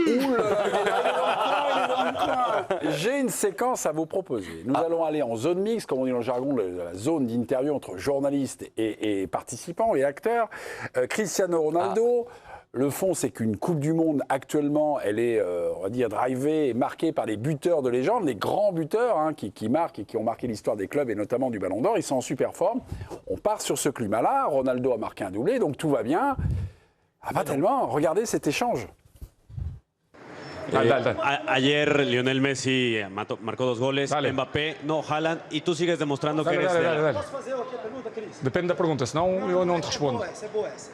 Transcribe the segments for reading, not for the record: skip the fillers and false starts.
Ouh là là, il est dans le coin. J'ai une séquence à vous proposer. Nous allons aller en zone mixte, comme on dit dans le jargon, la zone d'interview entre journalistes et participants et acteurs. Cristiano Ronaldo. Le fond, c'est qu'une Coupe du Monde, actuellement, elle est, on va dire, drivée et marquée par les buteurs de légende, les grands buteurs qui marquent et qui ont marqué l'histoire des clubs et notamment du Ballon d'Or. Ils sont en super forme. On part sur ce climat-là. Ronaldo a marqué un doublé, donc tout va bien. Ah, pas tellement. Regardez cet échange. Ayer Lionel Messi marcó 2 goles, Mbappé, no, Haaland, y tú sigues demostrando que eres... Posso fazer aqui a pergunta, Cris? Depende da pergunta, senão eu não te respondo. Essa é boa essa.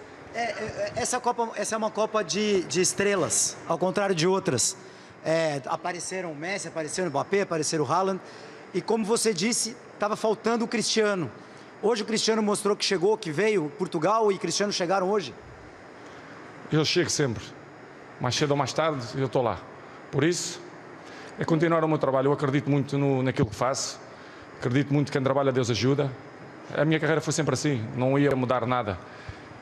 Essa é uma Copa de estrelas, ao contrário de outras. Apareceram o Messi, apareceram o Mbappé, apareceram o Haaland. E como você disse, estava faltando o Cristiano. Hoje o Cristiano mostrou que chegou, que veio. Portugal e Cristiano chegaram hoje. Eu chego sempre. Mais cedo ou mais tarde, eu estou lá. Por isso, é continuar o meu trabalho. Eu acredito muito naquilo que faço. Acredito muito que quem trabalha, Deus ajuda. A minha carreira foi sempre assim. Não ia mudar nada.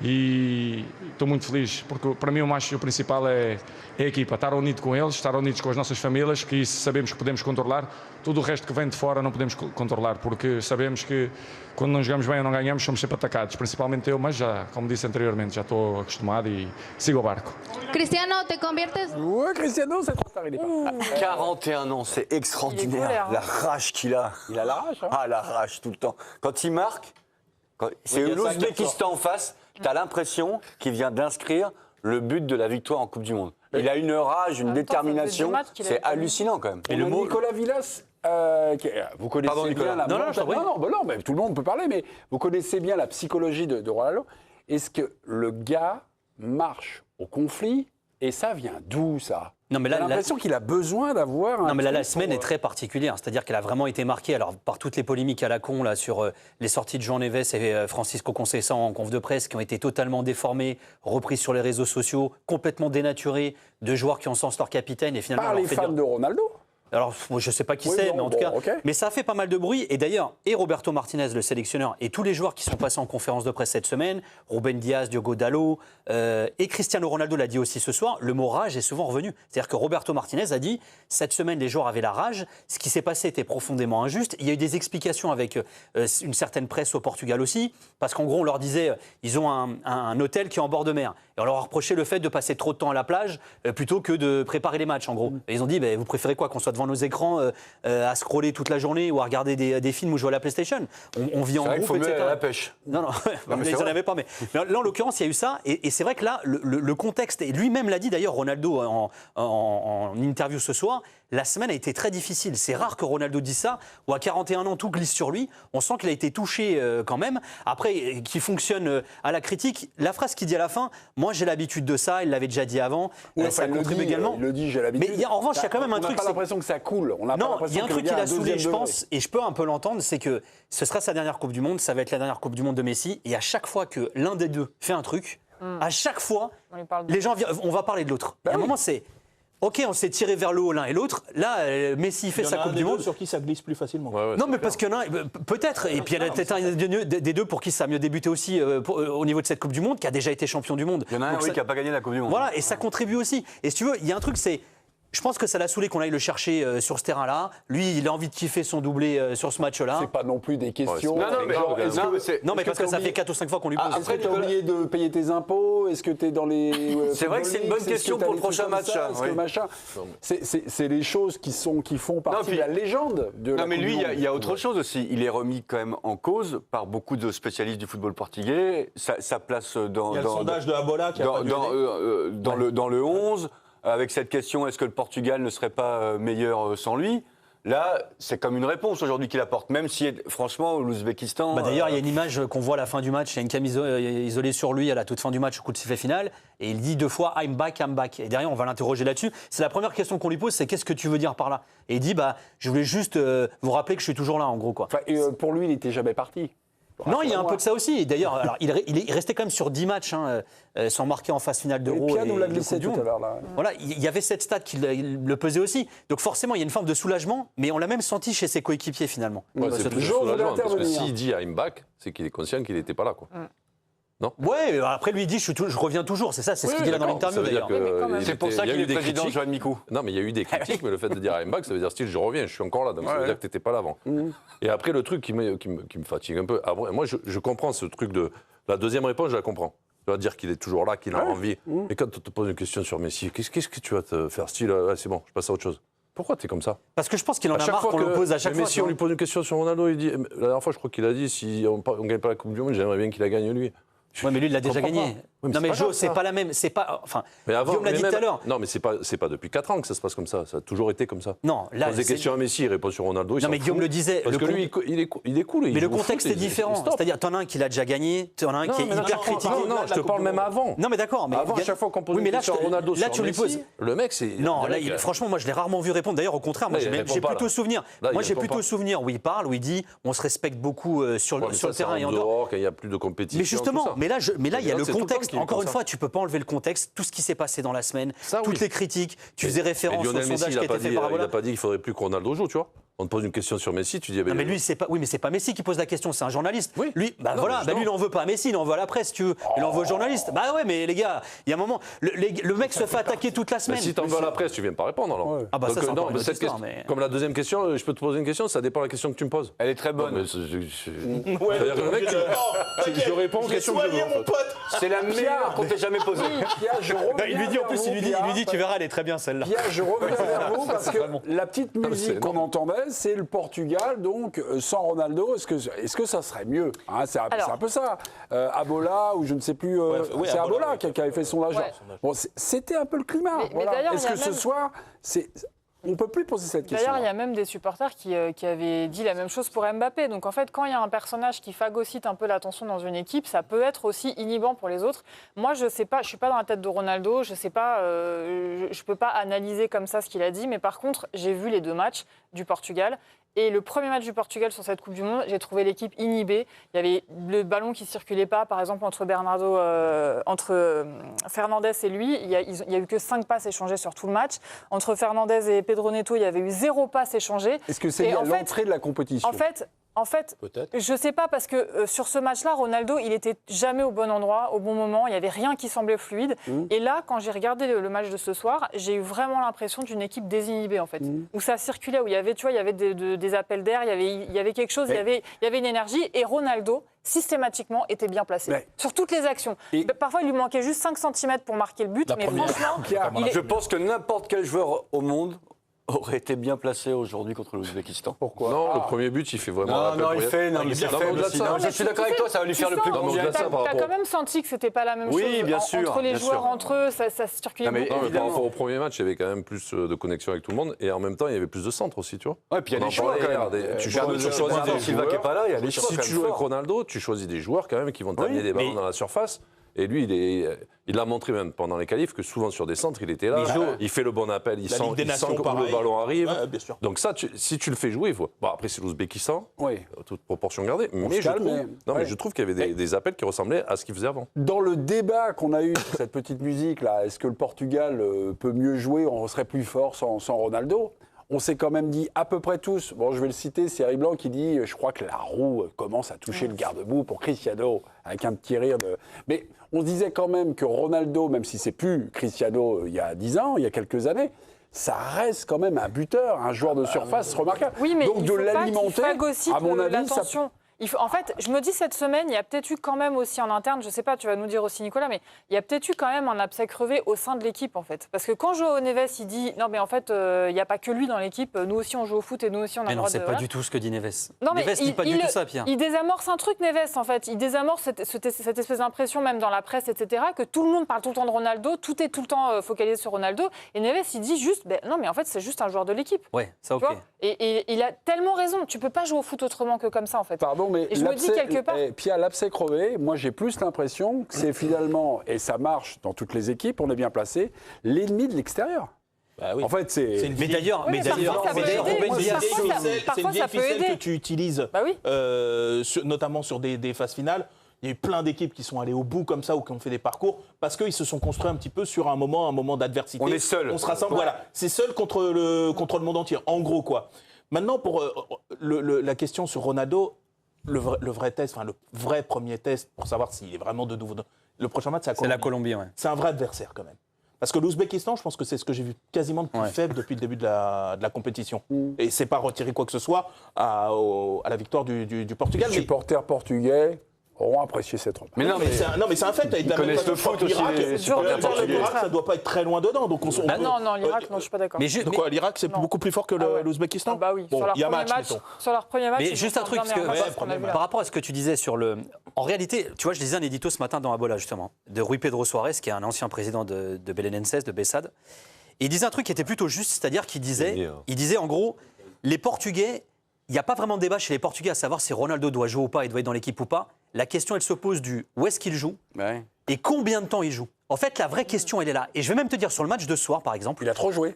E estou muito feliz, porque para mim o principal é a equipa, estar unido com eles, estar unidos com as nossas famílias, que isso sabemos que podemos controlar. Tudo o resto que vem de fora não podemos controlar, porque sabemos que quando não jogamos bem ou não ganhamos, somos sempre atacados, principalmente eu, mas já, como disse anteriormente, já estou acostumado e sigo o barco. Cristiano, te conviertes... Ouais, Cristiano, c'est trop tard, il est pas. 41 ans, c'est extraordinaire. La rage qu'il a. Il a la rage, hein. Ah, la rage tout le temps. Quand il marque, c'est l'Ouzbékistan en face, tu as l'impression qu'il vient d'inscrire le but de la victoire en Coupe du Monde. Il a une rage, une détermination, c'est hallucinant quand même. Et le Nicolas Villas, vous connaissez bien la... Non, mais tout le monde peut parler, mais vous connaissez bien la psychologie de Ronaldo. Est-ce que le gars marche au conflit et ça vient d'où, ça? Non, mais j'ai l'impression qu'il a besoin d'avoir un... Non, mais là, la semaine est très particulière. C'est-à-dire qu'elle a vraiment été marquée alors, par toutes les polémiques à la con là, sur les sorties de Jean Neves et Francisco Conceição en conf de presse qui ont été totalement déformées, reprises sur les réseaux sociaux, complètement dénaturées, de joueurs qui encensent leur capitaine. Et finalement, par les fans de Ronaldo? Alors, je ne sais pas qui c'est, mais en tout cas, mais ça a fait pas mal de bruit. Et d'ailleurs, et Roberto Martinez, le sélectionneur, et tous les joueurs qui sont passés en conférence de presse cette semaine, Ruben Dias, Diogo Dalot, et Cristiano Ronaldo l'a dit aussi ce soir, le mot rage est souvent revenu. C'est-à-dire que Roberto Martinez a dit, cette semaine, les joueurs avaient la rage, ce qui s'est passé était profondément injuste. Il y a eu des explications avec une certaine presse au Portugal aussi, parce qu'en gros, on leur disait, ils ont un hôtel qui est en bord de mer. Et on leur a reproché le fait de passer trop de temps à la plage plutôt que de préparer les matchs, en gros. Et ils ont dit, vous préférez quoi, qu'on soit devant nos écrans à scroller toute la journée ou à regarder des films ou jouer à la PlayStation. On vit en groupe, il faut mieux etc. aller à la pêche. Non, ils n'en avaient pas. Mais là, en l'occurrence, il y a eu ça. Et c'est vrai que là, le contexte, et lui-même l'a dit d'ailleurs, Ronaldo, en interview ce soir, la semaine a été très difficile. C'est rare que Ronaldo dise ça, ou à 41 ans, tout glisse sur lui. On sent qu'il a été touché quand même. Après, qu'il fonctionne à la critique, la phrase qu'il dit à la fin, moi j'ai l'habitude de ça, il l'avait déjà dit avant, ça contribue également. Il le dit, j'ai l'habitude. Mais en revanche, il y a quand même un truc... On n'a pas l'impression que ça coule. Non, il y a un truc qu'il a saoulé, je pense, et je peux un peu l'entendre, c'est que ce sera sa dernière Coupe du Monde, ça va être la dernière Coupe du Monde de Messi, et à chaque fois que l'un des deux fait un truc, à chaque fois, les gens, on va parler de l'autre. À un moment, c'est... Ok, on s'est tiré vers le haut l'un et l'autre. Là, Messi fait sa Coupe du Monde. Sur qui ça glisse plus facilement. Non, mais parce qu'il y en a peut-être. Et puis il y en a peut-être un des deux pour qui ça a mieux débuté aussi au niveau de cette Coupe du Monde, qui a déjà été champion du monde. Il y en a un qui n'a pas gagné la Coupe du Monde. Voilà, et ça contribue aussi. Et si tu veux, il y a un truc, c'est. Je pense que ça l'a saoulé qu'on aille le chercher sur ce terrain-là. Lui, il a envie de kiffer son doublé sur ce match-là. C'est pas non plus des questions. Non, mais parce que ça fait 4 ou 5 fois qu'on lui pose. Après, tu as oublié de payer tes impôts. Est-ce que tu es dans les. C'est vrai que c'est une bonne question pour le prochain match. C'est les choses qui font partie de la légende de la Coupe du Monde. Non, mais lui, il y a autre chose aussi. Il est remis quand même en cause par beaucoup de spécialistes du football portugais. Sa place dans. Il y a le sondage de Abola qui a dans le 11. Avec cette question, est-ce que le Portugal ne serait pas meilleur sans lui? Là, c'est comme une réponse aujourd'hui qu'il apporte, même si, franchement, l'Ouzbékistan... D'ailleurs, il y a une image qu'on voit à la fin du match, il y a une cam isolée sur lui à la toute fin du match, au coup de sifflet final, et il dit 2 fois « I'm back, I'm back ». Et derrière, on va l'interroger là-dessus. C'est la première question qu'on lui pose, c'est « Qu'est-ce que tu veux dire par là ?» Et il dit « Je voulais juste vous rappeler que je suis toujours là, en gros. » quoi. Pour lui, il n'était jamais parti. Non, il y a un peu de ça aussi. D'ailleurs, alors, il restait quand même sur 10 matchs sans marquer en phase finale d'Euro. Et Pierre nous l'a glissé tout à l'heure. Voilà, il y avait cette stat qui le pesait aussi. Donc forcément, il y a une forme de soulagement, mais on l'a même senti chez ses coéquipiers finalement. C'est plus soulagement, parce que s'il dit « I'm back », c'est qu'il est conscient qu'il n'était pas là. Quoi. Non. Ouais, après lui il dit je reviens toujours, c'est ça, c'est ce qu'il dit là dans l'interview d'ailleurs. C'est pour ça qu'il est président, Johan Micou. Non, mais il y a eu des critiques, mais le fait de dire à Mbak, ça veut dire style je reviens, je suis encore là, donc ça veut dire que tu n'étais pas là avant. Et après, le truc qui me fatigue un peu, moi je comprends ce truc de. La deuxième réponse, je la comprends. Tu vas dire qu'il est toujours là, qu'il a envie. Mais quand tu te poses une question sur Messi, qu'est-ce que tu vas te faire style c'est bon, je passe à autre chose. Pourquoi tu es comme ça? Parce que je pense qu'il en a marre qu'on le pose à chaque fois. Mais si on lui pose une question sur Ronaldo, il dit. La dernière fois, je crois qu'il a dit si on ne gagne pas la Coupe du Monde, j'aimerais bien qu'il la gagne lui. Oui, mais lui, il l'a déjà gagné. Non, mais Joe, c'est pas la même. C'est pas. Enfin, Guillaume l'a dit tout à l'heure. Non, mais c'est pas depuis 4 ans que ça se passe comme ça. Ça a toujours été comme ça. Non, là. Pose des questions à Messi, il répond sur Ronaldo. Non, mais Guillaume le disait. Parce que lui, il est cool. Mais le contexte est différent. C'est-à-dire, t'en as un qui l'a déjà gagné, t'en as un qui est hyper critiqué. Non, je te parle même avant. Non, mais d'accord. Avant, à chaque fois qu'on pose une question à Ronaldo sur Messi, le mec, c'est. Non, là, franchement, moi, je l'ai rarement vu répondre. D'ailleurs, au contraire, moi, j'ai plutôt souvenir. Moi, j'ai plutôt souvenir où il parle, où il dit on se respecte beaucoup sur le terrain et en dehors. Quand il n'y a plus de compétition. Mais justement, mais là, il y a le contexte. Encore une fois, tu peux pas enlever le contexte, tout ce qui s'est passé dans la semaine, toutes les critiques. Tu faisais référence au sondage qui a été fait par Abola. Il n'a pas dit qu'il faudrait plus que Ronaldo joue, tu vois. On te pose une question sur Messi, tu dis. Non, mais lui, c'est pas. Oui, mais c'est pas Messi qui pose la question, c'est un journaliste. Oui. Lui, lui, il en veut pas à Messi, il en veut à la presse, si tu veux. Il en veut au journaliste. Bah ouais, mais les gars, il y a un moment, le mec se fait attaquer toute la semaine. Mais si t'en veux à la presse, tu viens pas répondre alors. Ah bah ça, c'est encore une autre histoire, mais... Comme la deuxième question, je peux te poser une question, ça dépend de la question que tu me poses. Elle est très bonne. C'est-à-dire que le mec, je réponds aux questions que je veux. C'est la meilleure qu'on t'ait jamais posée. Il lui dit en plus, il lui dit, tu verras, elle est très bien celle-là. Pierre, je reviens vers vous parce que la petite musique qu'on entendait, c'est le Portugal, donc sans Ronaldo, est-ce que ça serait mieux c'est un peu ça. Abola, ou je ne sais plus, c'est Abola qui avait fait son sondage. Ouais. Bon, c'était un peu le climat. Mais d'ailleurs, est-ce que ce soir, on ne peut plus poser cette question. D'ailleurs, il y a même des supporters qui avaient dit la même chose pour Mbappé. Donc en fait, quand il y a un personnage qui phagocyte un peu l'attention dans une équipe, ça peut être aussi inhibant pour les autres. Moi, je sais pas, je suis pas dans la tête de Ronaldo, je sais pas, je peux pas analyser comme ça ce qu'il a dit. Mais par contre, j'ai vu les 2 matchs du Portugal. Et le premier match du Portugal sur cette Coupe du Monde, j'ai trouvé l'équipe inhibée. Il y avait le ballon qui ne circulait pas, par exemple, entre Fernandez et lui. Il n'y a eu que 5 passes échangées sur tout le match. Entre Fernandez et Pedro Neto, il y avait eu 0 passe échangée. Est-ce que c'est l'entrée de la compétition ? En fait, je ne sais pas, parce que sur ce match-là, Ronaldo, il n'était jamais au bon endroit, au bon moment. Il n'y avait rien qui semblait fluide. Et là, quand j'ai regardé le match de ce soir, j'ai eu vraiment l'impression d'une équipe désinhibée, en fait. Où ça circulait, où il y avait, tu vois, il y avait des appels d'air, il y avait quelque chose, il y avait une énergie. Et Ronaldo, systématiquement, était bien placé. Sur toutes les actions. Parfois, il lui manquait juste 5 cm pour marquer le but. Mais franchement, je pense que n'importe quel joueur au monde aurait été bien placé aujourd'hui contre l'Ouzbékistan. Pourquoi ? Non, le premier but, il fait vraiment. Je suis d'accord avec toi, ça va lui faire le plus grand bien. Tu as quand même senti que c'était pas la même chose entre les joueurs, entre eux, ça circulait beaucoup. Par rapport au premier match, il y avait quand même plus de connexion avec tout le monde et en même temps, il y avait plus de centres aussi, tu vois. Ouais, puis il y a des choix quand même. Tu choisis des Silva qui est pas là, il y a des choix. Si tu joues avec Ronaldo, tu choisis des joueurs quand même qui vont t'amener des ballons dans la surface. Et lui, il l'a montré même pendant les qualifs que souvent sur des centres, il était là. Il fait le bon appel, il sent que le ballon arrive. Donc ça, si tu le fais jouer, il faut. Bon, après, c'est l'Ouzbékistan, toute proportion gardée. Mais je trouve qu'il y avait des appels qui ressemblaient à ce qu'il faisait avant. Dans le débat qu'on a eu sur cette petite musique-là, est-ce que le Portugal peut mieux jouer, on serait plus fort sans Ronaldo ? On s'est quand même dit à peu près tous, bon je vais le citer, c'est Harry Blanc qui dit « je crois que la roue commence à toucher le garde-boue pour Cristiano », avec un petit rire de... Mais on se disait quand même que Ronaldo, même si c'est plus Cristiano il y a 10 ans, il y a quelques années, ça reste quand même un buteur, un joueur de surface remarquable. Oui, mais donc il de l'alimenter, à mon avis, ça... En fait, je me dis cette semaine, il y a peut-être eu quand même aussi en interne, je ne sais pas, tu vas nous dire aussi Nicolas, mais il y a peut-être eu quand même un abcès crevé au sein de l'équipe en fait. Parce que quand João Neves, il dit non mais en fait, il n'y a pas que lui dans l'équipe, nous aussi on joue au foot et nous aussi on a le droit de... Mais non, c'est pas du tout ce que dit Neves. Non, mais Neves dit pas du tout ça, Pierre. Il désamorce un truc, Neves en fait. Il désamorce cette espèce d'impression même dans la presse, etc., que tout le monde parle tout le temps de Ronaldo, tout est tout le temps focalisé sur Ronaldo. Et Neves, il dit juste, non mais en fait c'est juste un joueur de l'équipe. Ouais, ça ok. Et il a tellement raison, tu peux pas jouer au foot autrement que comme ça en fait. Pardon, mais et je me dis quelque part... Pierre, l'abcès crevé, moi j'ai plus l'impression que c'est finalement, et ça marche dans toutes les équipes, on est bien placé, l'ennemi de l'extérieur. Bah oui. En fait, c'est... Mais d'ailleurs, c'est une vieille ficelle que tu utilises, notamment sur des phases finales. Il y a eu plein d'équipes qui sont allées au bout comme ça ou qui ont fait des parcours parce qu'ils se sont construits un petit peu sur un moment d'adversité. On est seul. On se rassemble, voilà. C'est seul contre le monde entier, en gros quoi. Maintenant, pour la question sur Ronaldo, le vrai test, enfin le vrai premier test pour savoir s'il est vraiment de nouveau. Le prochain match, c'est la Colombie, ouais. C'est un vrai adversaire quand même. Parce que l'Ouzbékistan, je pense que c'est ce que j'ai vu quasiment de plus faible depuis le début de la compétition. Et c'est pas retirer quoi que ce soit à la victoire du Portugal. Les supporters portugais auront apprécié cette rencontre. Mais c'est un fait. Ils connaissent le foot aussi, les supporters portugais. L'Irak, ça doit pas être très loin dedans. Donc non, l'Irak, non, je suis pas d'accord. Quoi, l'Irak, c'est beaucoup plus fort que l'Ouzbékistan? Bah oui, bon, il y a match. Sur leur premier match. Mais juste un truc, parce que, par rapport à ce que tu disais sur le... En réalité, tu vois, je lisais un édito ce matin dans Abola, justement, de Rui Pedro Soares, qui est un ancien président de Belenenses, de Bessade. Et il disait un truc qui était plutôt juste, c'est-à-dire qu'il disait, en gros, les Portugais, il n'y a pas vraiment de débat chez les Portugais à savoir si Ronaldo doit jouer ou pas, il doit être dans l'équipe ou pas. La question, elle se pose du où est-ce qu'il joue et combien de temps il joue. En fait, la vraie question, elle est là. Et je vais même te dire, sur le match de ce soir, par exemple... Il a trop joué.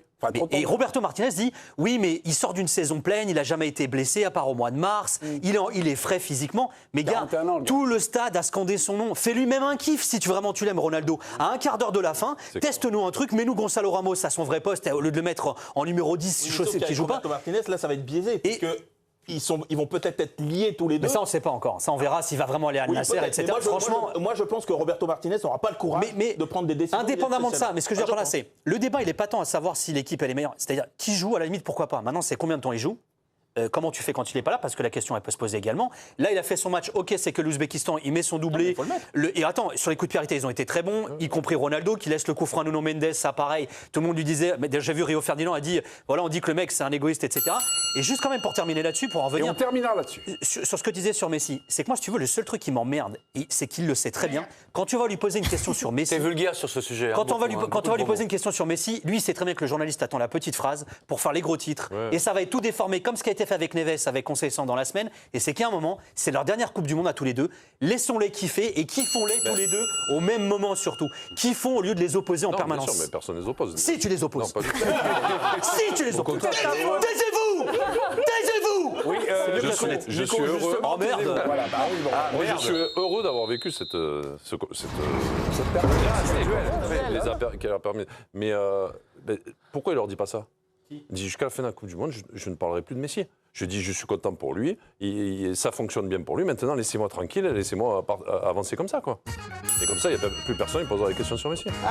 Et Roberto Martinez dit, oui, mais il sort d'une saison pleine, il n'a jamais été blessé, à part au mois de mars, il est frais physiquement. Mais gars, tout le stade a scandé son nom. Fais-lui même un kiff si vraiment tu l'aimes, Ronaldo. À un quart d'heure de la fin, teste-nous un truc, mets-nous Gonzalo Ramos à son vrai poste, au lieu de le mettre en numéro 10, qui joue pas. Roberto Martinez, là, ça va être biaisé. Ils vont peut-être être liés tous les deux. Mais ça, on ne sait pas encore. Ça, on verra s'il va vraiment aller à Al Nasser, etc. Moi, je pense que Roberto Martinez n'aura pas le courage de prendre des décisions. Indépendamment de ça, mais ce que je veux dire par là, c'est le débat, il n'est pas tant à savoir si l'équipe elle est meilleure. C'est-à-dire qui joue, à la limite, pourquoi pas. Maintenant, c'est combien de temps il joue. Comment tu fais quand il n'est pas là? Parce que la question, elle peut se poser également. Là, il a fait son match. OK, c'est que l'Ouzbékistan, il met son doublé. Et attends, sur les coups de pied arrêtés, ils ont été très bons, y compris Ronaldo, qui laisse le coup franc à Nuno Mendes. Ça, pareil. Tout le monde lui disait, mais j'ai vu Rio Ferdinand a dit, voilà, on dit que le mec, c'est un égoïste, etc. Et juste quand même pour terminer là-dessus, pour en revenir. Et on terminera là-dessus. Sur ce que tu disais sur Messi, c'est que moi, si tu veux, le seul truc qui m'emmerde, c'est qu'il le sait très bien. Quand tu vas lui poser une question sur Messi. C'est vulgaire sur ce sujet. Quand on va lui poser une question sur Messi, lui, il sait très bien que le journaliste attend la petite phrase pour faire les gros titres. Et ça va être tout déformé, comme ce qui a été fait avec Neves, avec Conceição dans la semaine. Et c'est qu'à un moment, c'est leur dernière Coupe du Monde à tous les deux. Laissons-les kiffer et kiffons-les tous les deux au même moment surtout. Kiffons au lieu de les opposer en permanence. Bien sûr, mais personne ne les oppose. Si tu les opposes. Non, pas du tout. Si tu les opposes. Taisez-vous. Taisez-vous. Oui, je suis heureux. Oh merde. Voilà, Je suis heureux d'avoir vécu cette période qu'elle a permis. Mais pourquoi il leur dit pas ça? Il dit jusqu'à la fin de la Coupe du Monde, je ne parlerai plus de Messi. Je dis, je suis content pour lui, ça fonctionne bien pour lui. Maintenant, laissez-moi tranquille, laissez-moi avancer comme ça, quoi. Et comme ça, il n'y a plus personne qui posera des questions sur Messi.